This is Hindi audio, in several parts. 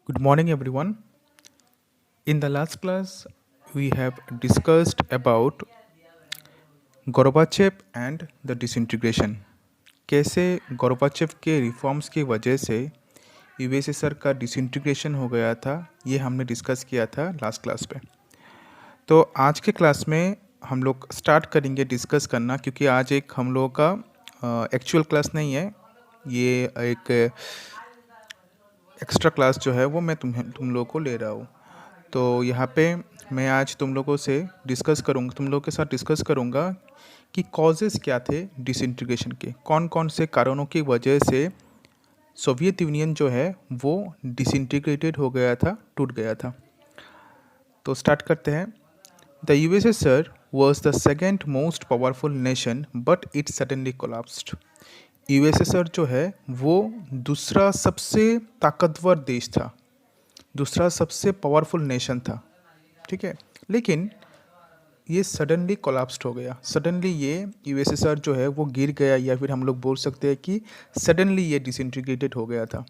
Good morning, everyone. In the last class, we have discussed about Gorbachev and the disintegration. कैसे गोरबाचेव के रिफॉर्म्स की वजह से यूएसएसआर का डिसइंटीग्रेशन हो गया था, ये हमने डिस्कस किया था लास्ट क्लास पे। तो आज के क्लास में हम लोग स्टार्ट करेंगे डिस्कस करना, क्योंकि आज एक हम लोगों का एक्चुअल क्लास नहीं है, ये एक एक्स्ट्रा क्लास जो है वो मैं तुम लोगों को ले रहा हूँ। तो यहाँ पे मैं आज तुम लोगों के साथ डिस्कस करूँगा कि कॉजेज़ क्या थे डिसइंटीग्रेशन के, कौन कौन से कारणों की वजह से सोवियत यूनियन जो है वो डिसइंटीग्रेटेड हो गया था, टूट गया था। तो स्टार्ट करते हैं। The USSR was the second most powerful nation but it suddenly collapsed. USSR जो है वो दूसरा सबसे ताकतवर देश था, दूसरा सबसे पावरफुल नेशन था, ठीक है। लेकिन ये सडनली कोलैप्स्ड हो गया। सडनली ये यूएसएसआर जो है वो गिर गया, या फिर हम लोग बोल सकते हैं कि सडनली ये डिसइंटीग्रेटेड हो गया था।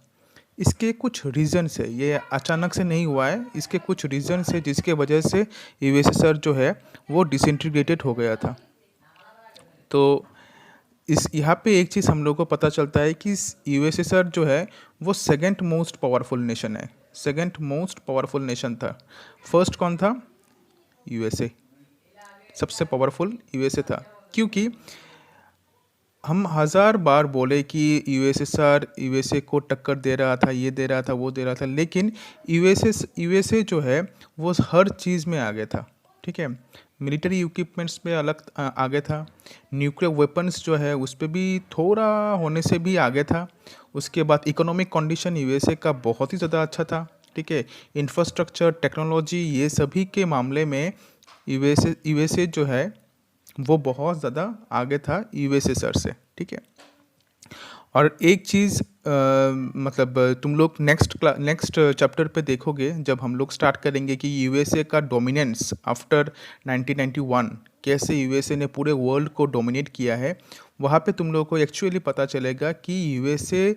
इसके कुछ रीजन्स है, ये अचानक से नहीं हुआ है। इसके कुछ रीजन्स है जिसके वजह से यूएसएसआर जो है वो डिसइंटीग्रेटेड हो गया था। तो इस यहाँ पे एक चीज़ हम लोग को पता चलता है कि यूएसएसआर जो है वो सेकेंड मोस्ट पावरफुल नेशन है, सेकेंड मोस्ट पावरफुल नेशन था। फर्स्ट कौन था? यूएसए, सबसे पावरफुल यूएसए था। क्योंकि हम हज़ार बार बोले कि यूएसए को टक्कर दे रहा था, ये दे रहा था, वो दे रहा था, लेकिन यूएसए जो है वो हर चीज़ में आगे था, ठीक है। मिलिट्री इक्विपमेंट्स में अलग आगे था। न्यूक्लियर वेपन्स जो है उस पर भी थोड़ा होने से भी आगे था। उसके बाद इकोनॉमिक कंडीशन यूएसए का बहुत ही ज़्यादा अच्छा था, ठीक है। इंफ्रास्ट्रक्चर, टेक्नोलॉजी, ये सभी के मामले में यूएसए जो है वो बहुत ज़्यादा आगे था यूएसएसआर से, ठीक है। और एक चीज़ मतलब तुम लोग नेक्स्ट चैप्टर पे देखोगे, जब हम लोग स्टार्ट करेंगे कि यूएसए का डोमिनेंस आफ्टर 1991, कैसे यूएसए ने पूरे वर्ल्ड को डोमिनेट किया है, वहाँ पे तुम लोगों को एक्चुअली पता चलेगा कि यूएसए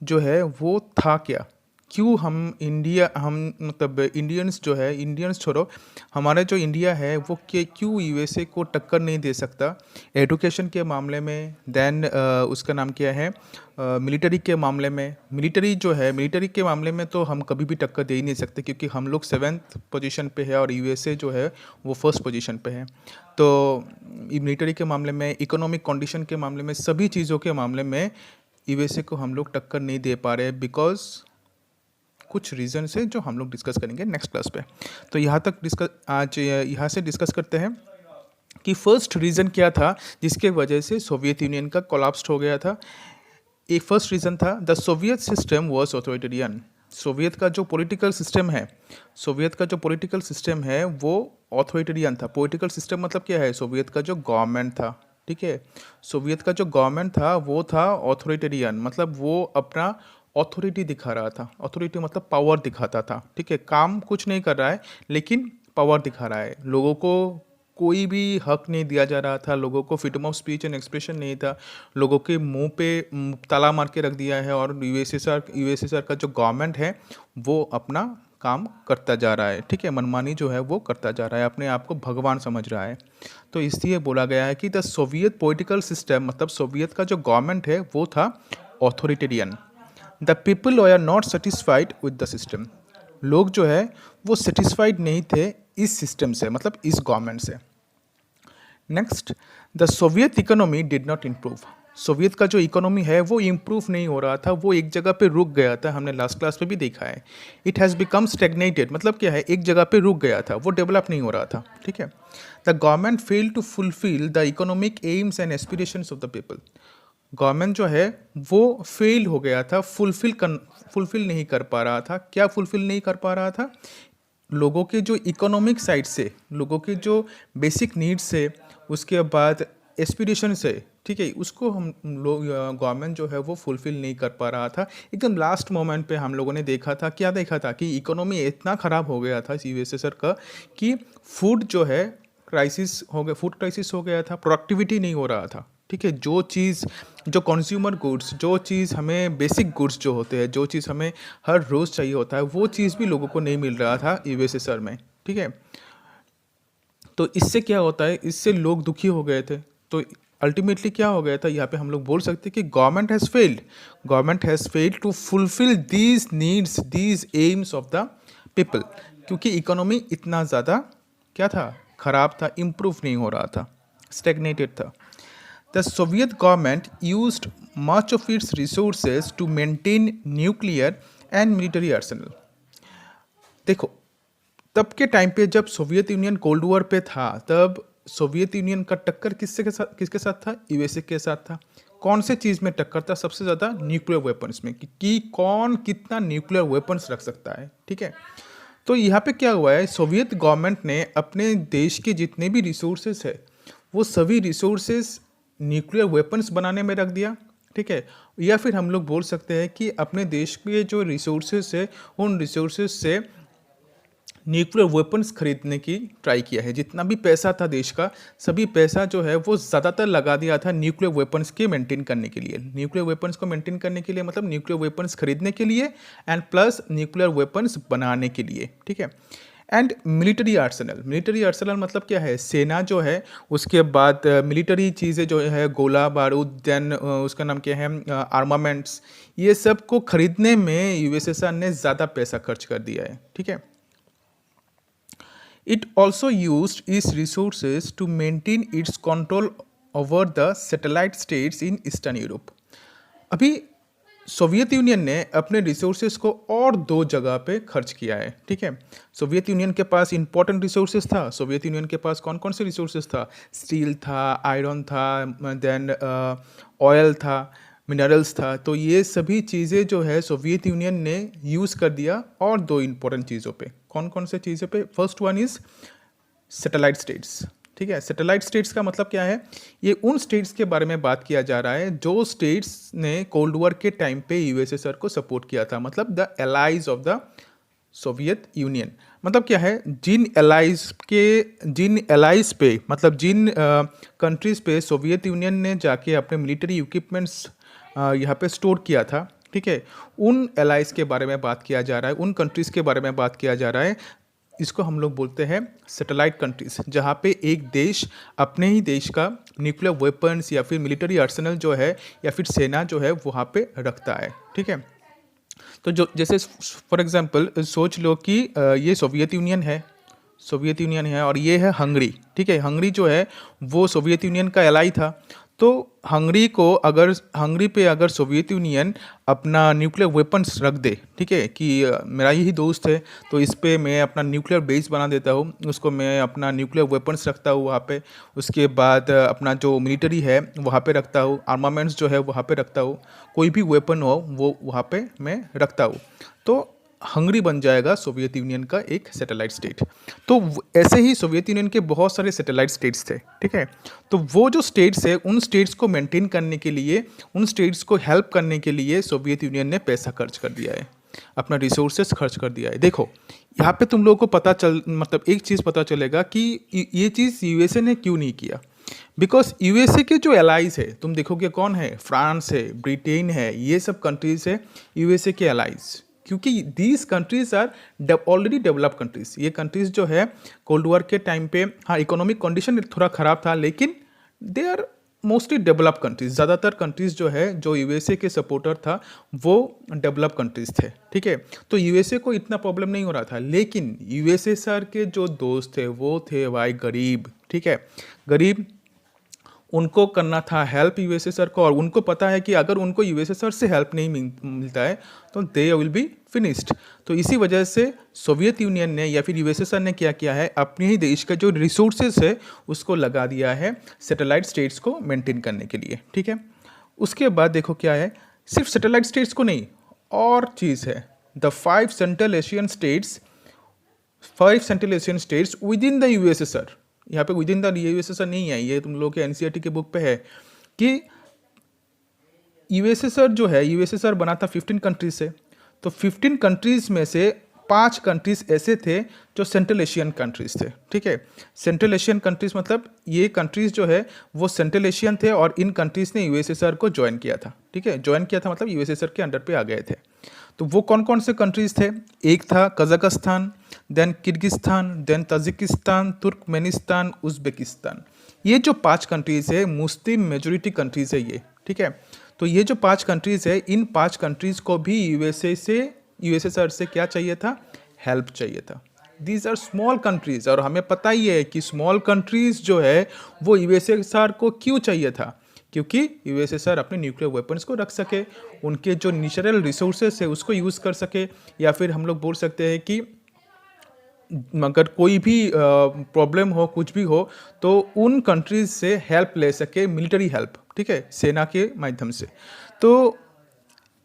जो है वो था क्या। क्यों हम मतलब इंडियंस जो है, इंडियंस छोड़ो, हमारा जो इंडिया है वो क्यों यूएसए को टक्कर नहीं दे सकता एजुकेशन के मामले में। देन उसका नाम क्या है, मिलिट्री के मामले में। मिलिट्री के मामले में तो हम कभी भी टक्कर दे ही नहीं सकते, क्योंकि हम लोग 7th पोजीशन पे है और यूएसए जो है वो फर्स्ट पोजीशन पे है। तो मिलिट्री के मामले में, इकोनॉमिक कंडीशन के मामले में, सभी चीज़ों के मामले में यूएसए को हम लोग टक्कर नहीं दे पा रहे, बिकॉज कुछ रीज़न है जो हम लोग डिस्कस करेंगे नेक्स्ट क्लास पे। तो यहाँ से डिस्कस करते हैं कि फर्स्ट रीज़न क्या था जिसके वजह से सोवियत यूनियन का कोलैप्स हो गया था। एक फर्स्ट रीज़न था the Soviet system was authoritarian. Soviet का जो पॉलिटिकल सिस्टम है वो ऑथोरिटेरियन था। पॉलिटिकल सिस्टम मतलब क्या है? सोवियत का जो गवर्नमेंट था, ठीक है, सोवियत का जो गवर्नमेंट था वो था ऑथोरिटेरियन, मतलब वो अपना ऑथोरिटी दिखा रहा था। ऑथोरिटी मतलब पावर दिखाता था, ठीक है। काम कुछ नहीं कर रहा है लेकिन पावर दिखा रहा है। लोगों को कोई भी हक नहीं दिया जा रहा था, लोगों को freedom of speech and expression नहीं था, लोगों के मुंह पे ताला मार के रख दिया है। और यूएसएसआर का जो गवर्नमेंट है वो अपना काम करता जा रहा है, ठीक है, मनमानी जो है वो करता जा रहा है, अपने आप को भगवान समझ रहा है। तो इसलिए बोला गया है कि द सोवियत पॉलिटिकल सिस्टम, मतलब सोवियत का जो गवर्नमेंट है वो था authoritarian. The people were not satisfied with the system. लोग जो है वो सेटिस्फाइड नहीं थे इस सिस्टम से, मतलब इस गवर्नमेंट से। Next, the Soviet economy did not improve. Soviet का जो इकोनॉमी है वो इम्प्रूव नहीं हो रहा था, वो एक जगह पे रुक गया था। हमने लास्ट क्लास पे भी देखा है, इट हैज़ बिकम स्टेगनेटेड। मतलब क्या है? एक जगह पे रुक गया था, वो डेवलप नहीं हो रहा था, ठीक है। The government fail to fulfil the economic aims and aspirations of the people. Government जो है वो फेल हो गया था, फुलफिल नहीं कर पा रहा था। क्या फुलफिल नहीं कर पा रहा था? लोगों के जो इकोनॉमिक साइड से, लोगों के जो बेसिक नीड्स से, उसके बाद एस्पिरेशन से, ठीक है, उसको हम लोग गवर्नमेंट जो है वो फुलफिल नहीं कर पा रहा था। एकदम लास्ट मोमेंट पे हम लोगों ने देखा था, क्या देखा था कि इकोनॉमी इतना ख़राब हो गया था यूएसएसआर का कि फूड क्राइसिस हो गया था, प्रोडक्टिविटी नहीं हो रहा था, ठीक है, जो कंज्यूमर गुड्स, जो चीज़ हमें बेसिक गुड्स जो होते हैं, जो चीज़ हमें हर रोज़ चाहिए होता है, वो चीज़ भी लोगों को नहीं मिल रहा था यूएसएसआर में। ठीक है, तो इससे क्या होता है, इससे लोग दुखी हो गए थे। तो अल्टीमेटली क्या हो गया था, यहाँ पे हम लोग बोल सकते हैं कि government has failed to fulfil these needs, these aims of the people, क्योंकि इकोनॉमी इतना ज़्यादा क्या था, खराब था, इम्प्रूव नहीं हो रहा था, स्टेगनेटेड था। The Soviet government used much of its resources to maintain nuclear and military arsenal. देखो, तब के टाइम पे जब सोवियत यूनियन कोल्ड वॉर पे था, तब सोवियत यूनियन का टक्कर किसके साथ था, यूएसए के साथ था। कौन से चीज़ में टक्कर था सबसे ज़्यादा, न्यूक्लियर वेपन्स में, कि कौन कितना न्यूक्लियर वेपन्स रख सकता है। ठीक है, तो यहाँ पे क्या हुआ है, सोवियत गवर्नमेंट ने अपने देश के जितने भी रिसोर्सेज है, वो सभी रिसोर्सेज न्यूक्लियर वेपन्स बनाने में रख दिया। ठीक है, या फिर हम लोग बोल सकते हैं कि अपने देश के जो रिसोर्सेज है, उन रिसोर्सेज से न्यूक्लियर वेपन्स खरीदने की ट्राई किया है। जितना भी पैसा था देश का, सभी पैसा जो है वो ज़्यादातर लगा दिया था न्यूक्लियर वेपन्स के मेंटेन करने के लिए। न्यूक्लियर वेपन्स को मेंटेन करने के लिए मतलब न्यूक्लियर वेपन्स खरीदने के लिए एंड प्लस न्यूक्लियर वेपन्स बनाने के लिए। ठीक है, एंड मिलिट्री आर्सेनल मतलब क्या है, सेना जो है, उसके बाद मिलिट्री चीज़ें जो है, गोला बारूद, देन उसका नाम क्या है, आर्मामेंट्स, ये सब को खरीदने में यूएसएसआर ने ज़्यादा पैसा खर्च कर दिया है। ठीक है, it also used its resources to maintain its control over the satellite states in Eastern Europe. अभी सोवियत यूनियन ने अपने रिसोर्सेज को और दो जगह पे खर्च किया है। ठीक है, सोवियत यूनियन के पास इंपॉर्टेंट रिसोर्सेज था। सोवियत यूनियन के पास कौन कौन से रिसोर्सेज था, स्टील था, आयरन था, देन ऑयल था, मिनरल्स था। तो ये सभी चीज़ें जो है सोवियत यूनियन ने यूज़ कर दिया और दो इंपॉर्टेंट चीज़ों पे। कौन कौन से चीज़ों पे, first one is satellite states. ठीक है, सैटेलाइट स्टेट्स का मतलब क्या है, ये उन स्टेट्स के बारे में बात किया जा रहा है जो स्टेट्स ने कोल्ड वॉर के टाइम पे यूएसएसआर को सपोर्ट किया था, मतलब the allies of the Soviet union. मतलब क्या है, जिन एलाइज पे, मतलब जिन कंट्रीज़ पे सोवियत यूनियन ने जाके अपने मिलिट्री इक्विपमेंट्स यहाँ पे स्टोर किया था। ठीक है, उन एलाइज के बारे में बात किया जा रहा है, उन कंट्रीज़ के बारे में बात किया जा रहा है। इसको हम लोग बोलते हैं सैटेलाइट कंट्रीज, जहाँ पे एक देश अपने ही देश का न्यूक्लियर वेपन्स या फिर मिलिट्री आर्सेनल जो है या फिर सेना जो है वहाँ पे रखता है। ठीक है, तो जो जैसे फॉर एग्जांपल सोच लो कि ये सोवियत यूनियन है और ये है हंगरी। ठीक है, हंगरी जो है वो सोवियत यूनियन का एलाई था। तो हंगरी पे अगर सोवियत यूनियन अपना न्यूक्लियर वेपन्स रख दे, ठीक है, कि मेरा यही दोस्त है तो इस पे मैं अपना न्यूक्लियर बेस बना देता हूँ, उसको मैं अपना न्यूक्लियर वेपन्स रखता हूँ वहाँ पे, उसके बाद अपना जो मिलिट्री है वहाँ पे रखता हूँ, आर्मामेंट्स जो है वहाँ पे रखता हूँ, कोई भी वेपन हो वो वहाँ पे मैं रखता हूँ, तो हंगरी बन जाएगा सोवियत यूनियन का एक सैटेलाइट स्टेट। तो ऐसे ही सोवियत यूनियन के बहुत सारे सैटेलाइट स्टेट्स थे। ठीक है, तो वो जो स्टेट्स है, उन स्टेट्स को मेंटेन करने के लिए, उन स्टेट्स को हेल्प करने के लिए सोवियत यूनियन ने पैसा खर्च कर दिया है, अपना रिसोर्सेज खर्च कर दिया है। देखो, यहाँ पे तुम लोगों को मतलब एक चीज़ पता चलेगा कि ये चीज़ यूएसए ने क्यों नहीं किया। बिकॉज यूएसए के जो एलाइज है, तुम देखोगे कौन है, फ्रांस है, ब्रिटेन है, ये सब कंट्रीज है यूएसए के एलाइज, क्योंकि these countries are already develop countries. ये कंट्रीज जो है कोल्ड वॉर के टाइम पे, हाँ इकोनॉमिक कंडीशन थोड़ा ख़राब था, लेकिन they are mostly develop countries. ज़्यादातर कंट्रीज जो है, जो यूएसए के सपोर्टर था, वो डेवलप कंट्रीज थे। ठीक है, तो यूएसए को इतना प्रॉब्लम नहीं हो रहा था, लेकिन यूएसएसआर के जो दोस्त थे वो थे भाई गरीब। ठीक है, गरीब, उनको करना था हेल्प यूएसएसआर को, और उनको पता है कि अगर उनको यूएसएसआर से हेल्प नहीं मिलता है तो दे विल बी फिनिश्ड। तो इसी वजह से सोवियत यूनियन ने या फिर यूएसएसआर ने क्या किया है, अपने ही देश का जो रिसोर्सेज है उसको लगा दिया है सैटेलाइट स्टेट्स को मेंटेन करने के लिए। ठीक है, उसके बाद देखो क्या है, सिर्फ सैटेलाइट स्टेट्स को नहीं, और चीज़ है, the 5 central Asian states with in the USSR. यहाँ पे विद इन द यूएसएसआर नहीं है, ये तुम लोग के एनसीईआरटी के बुक पे है कि यूएसएसआर जो है, यूएसएसआर बना था 15 कंट्रीज से, तो 15 कंट्रीज में से 5 कंट्रीज ऐसे थे जो सेंट्रल एशियन कंट्रीज थे, ठीक है। सेंट्रल एशियन कंट्रीज मतलब ये कंट्रीज जो है वो सेंट्रल एशियन थे और इन कंट्रीज ने यूएसएसआर को ज्वाइन किया था, ठीक है। ज्वाइन किया था मतलब यूएसएसआर के अंडर पे आ गए थे। तो वो कौन कौन से कंट्रीज थे? एक था Kazakhstan, then Kyrgyzstan, then Tajikistan, Turkmenistan, Uzbekistan. ये जो 5 कंट्रीज है मुस्लिम मेजोरिटी कंट्रीज है ये, ठीक है। तो ये जो 5 कंट्रीज है, इन 5 कंट्रीज को भी यूएसएसआर से क्या चाहिए था? हेल्प चाहिए था। दीज आर स्मॉल कंट्रीज और हमें पता ही है कि स्मॉल कंट्रीज जो है वो यूएसएसआर को क्यों चाहिए था? क्योंकि यूएसएसआर अपने न्यूक्लियर वेपन्स को रख सके, उनके जो नेचुरल रिसोर्सेस है उसको यूज़ कर सके, या फिर हम लोग बोल सकते हैं कि अगर कोई भी प्रॉब्लम हो, कुछ भी हो, तो उन कंट्रीज से हेल्प ले सके, मिलिट्री हेल्प, ठीक है, सेना के माध्यम से। तो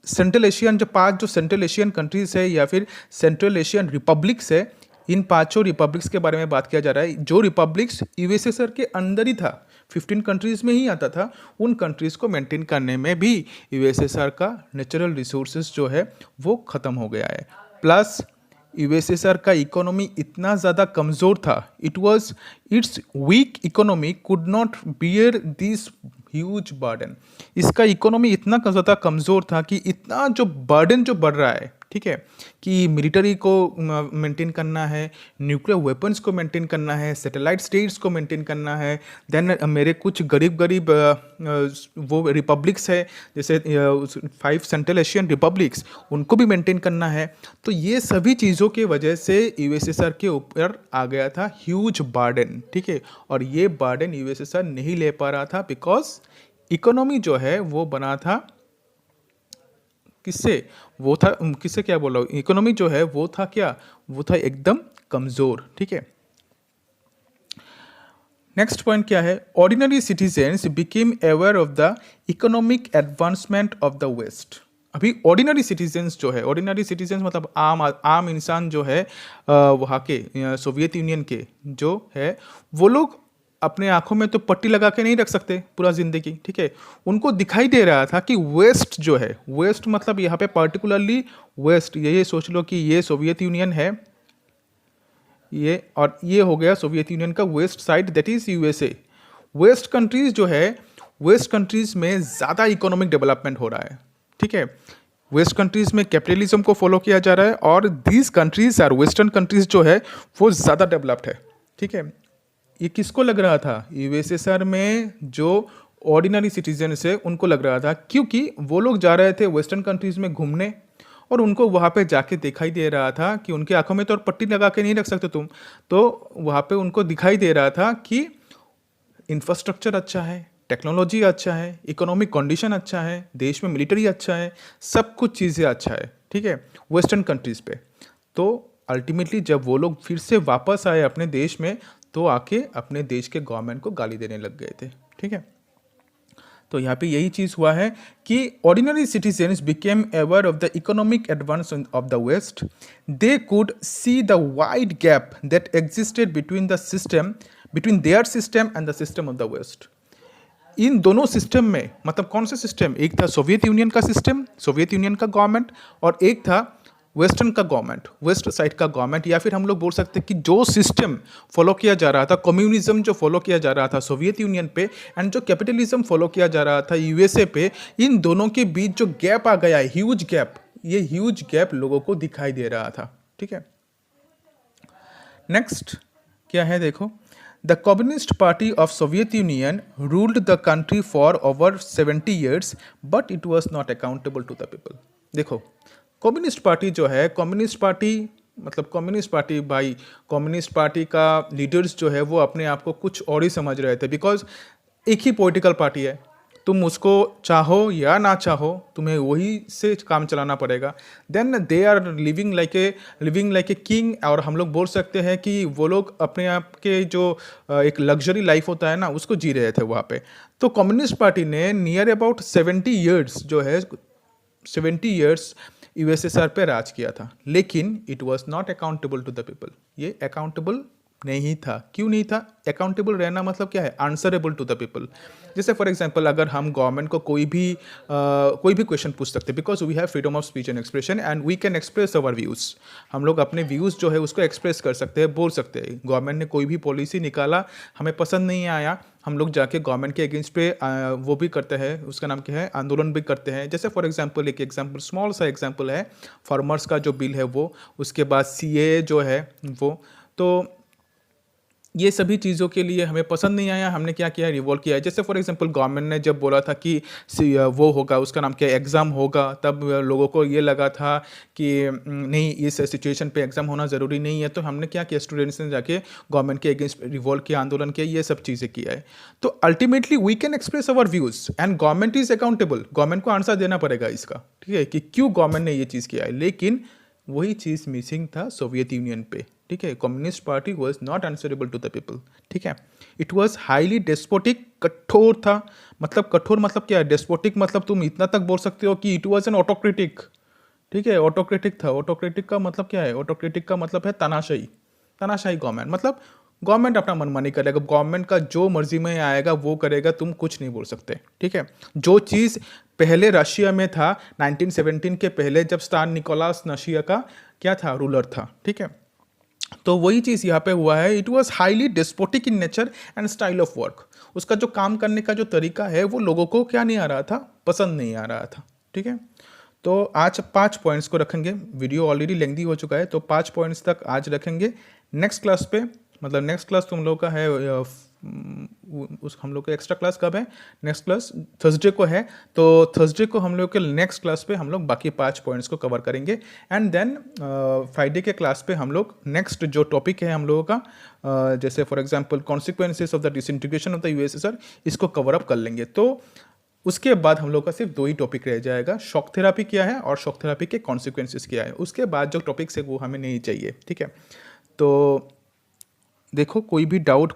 सेंट्रल एशियन जो 5 जो सेंट्रल एशियन कंट्रीज है या फिर सेंट्रल एशियन रिपब्लिक्स है, इन 5 रिपब्लिक्स के बारे में बात किया जा रहा है। जो रिपब्लिक्स यूएसएसआर के अंदर ही था, 15 कंट्रीज में ही आता था, उन कंट्रीज को मेंटेन करने में भी यूएसएसआर का नेचुरल रिसोर्सेज जो है वो ख़त्म हो गया है। प्लस यूएसएसआर का इकोनॉमी इतना ज़्यादा कमज़ोर था, its weak economy could not bear this huge burden. इसका इकोनॉमी इतना ज़्यादा कमज़ोर था कि इतना जो बर्डन जो बढ़ रहा है, ठीक है, कि मिलिट्री को मेंटेन करना है, न्यूक्लियर वेपन्स को मेंटेन करना है, सैटेलाइट स्टेट्स को मेंटेन करना है, देन मेरे कुछ गरीब वो रिपब्लिक्स है जैसे 5 सेंट्रल एशियन रिपब्लिक्स, उनको भी मेंटेन करना है। तो ये सभी चीज़ों की वजह से यूएसएसआर के ऊपर आ गया था ह्यूज बर्डन, ठीक है। और ये बर्डन यूएसएसआर नहीं ले पा रहा था बिकॉज इकोनॉमी जो है वो बना था किससे? वो था किससे, क्या बोल रहा हूँ, इकोनॉमी जो है वो था क्या? वो था एकदम कमज़ोर, ठीक है। नेक्स्ट पॉइंट क्या है? Ordinary citizens became aware of the economic advancement of the west. अभी ऑर्डिनरी सिटीजन्स जो है, ऑर्डिनरी सिटीजन्स मतलब आम इंसान जो है वहाँ के सोवियत यूनियन के जो है, वो लोग अपने आंखों में तो पट्टी लगा के नहीं रख सकते पूरा जिंदगी, ठीक है। उनको दिखाई दे रहा था कि वेस्ट जो है, वेस्ट मतलब यहाँ पे पर्टिकुलरली वेस्ट, ये सोच लो कि ये सोवियत यूनियन है, ये और ये हो गया सोवियत यूनियन का west side, that is USA. West countries जो है, वेस्ट कंट्रीज में ज़्यादा इकोनॉमिक डेवलपमेंट हो रहा है, ठीक है। वेस्ट कंट्रीज में कैपिटलिज्म को फॉलो किया जा रहा है और these countries are western countries जो है वो ज़्यादा डेवलप्ड है, ठीक है। ये किसको लग रहा था? यूएसएसआर में जो ऑर्डिनरी सिटीजन्स है उनको लग रहा था, क्योंकि वो लोग जा रहे थे वेस्टर्न कंट्रीज में घूमने और उनको वहाँ पे जाके दिखाई दे रहा था कि उनकी आंखों में तो और पट्टी लगा के नहीं रख सकते तुम, तो वहाँ पे उनको दिखाई दे रहा था कि इंफ्रास्ट्रक्चर अच्छा है, टेक्नोलॉजी अच्छा है, इकोनॉमिक कंडीशन अच्छा है, देश में मिलिट्री अच्छा है, सब कुछ चीज़ें अच्छा है, ठीक है, वेस्टर्न कंट्रीज़ पे। तो अल्टीमेटली जब वो लोग फिर से वापस आए अपने देश में, तो आके अपने देश के गवर्नमेंट को गाली देने लग गए थे, ठीक है। तो यहाँ पे यही चीज़ हुआ है कि ordinary citizens became aware of the economic advance of the west. They could see the wide gap that existed between their system and the system of the west. इन दोनों सिस्टम में, मतलब कौन सा सिस्टम? एक था सोवियत यूनियन का सिस्टम, सोवियत यूनियन का गवर्नमेंट, और एक था वेस्टर्न का गवर्नमेंट, वेस्ट साइड का गवर्नमेंट, या फिर हम लोग बोल सकते हैं कि जो सिस्टम फॉलो किया जा रहा था, कम्युनिज्म जो फॉलो किया जा रहा था सोवियत यूनियन पे, एंड जो कैपिटलिज्म फॉलो किया जा रहा था यूएसए पे, इन दोनों के बीच जो गैप आ गया है, ह्यूज गैप, ये ह्यूज गैप लोगों को दिखाई दे रहा था, ठीक है। नेक्स्ट क्या है देखो, the communist party of Soviet Union ruled the country for over 70 years but it was not accountable to the people. देखो कम्युनिस्ट पार्टी जो है, कम्युनिस्ट पार्टी मतलब कम्युनिस्ट पार्टी भाई, कम्युनिस्ट पार्टी का लीडर्स जो है वो अपने आप को कुछ और ही समझ रहे थे, बिकॉज एक ही पॉलिटिकल पार्टी है, तुम उसको चाहो या ना चाहो तुम्हें वही से काम चलाना पड़ेगा। Then they are living like a king, और हम लोग बोल सकते हैं कि वो लोग अपने आप के जो एक लग्जरी लाइफ होता है ना, उसको जी रहे थे वहाँ पे। तो कम्युनिस्ट पार्टी ने नियर अबाउट 70 years जो है, 70 years यूएसएसआर पे राज किया था, लेकिन it was not accountable to the people. ये अकाउंटेबल नहीं था। क्यों नहीं था? अकाउंटेबल रहना मतलब क्या है? Answerable to the people. जैसे फॉर एग्जांपल अगर हम गवर्नमेंट को कोई भी क्वेश्चन पूछ सकते हैं, because we have freedom of speech and expression and we can express our views. हम लोग अपने व्यूज़ जो है उसको एक्सप्रेस कर सकते हैं, बोल सकते हैं। गवर्नमेंट ने कोई भी पॉलिसी निकाला, हमें पसंद नहीं आया, हम लोग जाके गवर्नमेंट के अगेंस्ट पे वो भी करते हैं, उसका नाम क्या है, आंदोलन भी करते हैं। जैसे फॉर एग्जांपल एक एग्जांपल, स्मॉल सा एग्जांपल है, फार्मर्स का जो बिल है वो, उसके बाद सीए जो है वो। तो ये सभी चीज़ों के लिए हमें पसंद नहीं आया, हमने क्या किया, रिवॉल्व किया है। जैसे फॉर एग्जांपल गवर्नमेंट ने जब बोला था कि वो होगा, उसका नाम क्या है, एग्ज़ाम होगा, तब लोगों को ये लगा था कि नहीं, इस सिचुएशन पे एग्ज़ाम होना ज़रूरी नहीं है। तो हमने क्या किया, स्टूडेंट्स ने जाके गवर्नमेंट के अगेंस्ट रिवॉल्व किया, आंदोलन किया, ये सब चीज़ें किया है। तो ultimately we can express our views and government is accountable. Government को आंसर देना पड़ेगा इसका, ठीक है, कि क्यों गवर्नमेंट ने ये चीज़ किया है। लेकिन वही चीज़ मिसिंग था सोवियत यूनियन पे, ठीक है। Communist party was not answerable to the people, ठीक है। इट वॉज हाईली डेस्पोटिक, कठोर था। मतलब कठोर मतलब क्या है, डेस्पोटिक मतलब तुम इतना तक बोल सकते हो कि इट वॉज एन ऑटोक्रेटिक, ठीक है। ऑटोक्रेटिक था। ऑटोक्रेटिक का मतलब क्या है? ऑटोक्रेटिक का मतलब है तानाशाही। तानाशाही गवर्नमेंट मतलब गवर्नमेंट अपना मनमानी करेगा, गवर्नमेंट का जो मर्जी में आएगा वो करेगा, तुम कुछ नहीं बोल सकते, ठीक है। जो चीज़ पहले रशिया में था 1917 के पहले, जब स्टार निकोलास रशिया का क्या था, रूलर था, ठीक है। तो वही चीज़ यहाँ पे हुआ है। It was highly despotic in nature and style of work. उसका जो काम करने का जो तरीका है वो लोगों को क्या नहीं आ रहा था, पसंद नहीं आ रहा था, ठीक है। तो आज 5 पॉइंट्स को रखेंगे। वीडियो ऑलरेडी लेंथी हो चुका है, तो 5 पॉइंट्स तक आज रखेंगे। नेक्स्ट क्लास पे, मतलब नेक्स्ट क्लास तुम लोग का है उस हम लोग का एक्स्ट्रा क्लास कब है? नेक्स्ट क्लास थर्सडे को है। तो थर्सडे को हम लोग के नेक्स्ट क्लास पे हम लोग बाकी 5 पॉइंट्स को कवर करेंगे। एंड देन फ्राइडे के क्लास पे हम लोग नेक्स्ट जो टॉपिक है हम लोगों का, जैसे for example consequences of the disintegration of the USSR, इसको कवर अप कर लेंगे। तो उसके बाद हम लोग का सिर्फ 2 ही टॉपिक रह जाएगा, शॉक थेरापी क्या है और शॉक थेरापी के कॉन्सिक्वेंसेस क्या है। उसके बाद जो टॉपिक्स है वो हमें नहीं चाहिए, ठीक है। तो देखो, कोई भी डाउट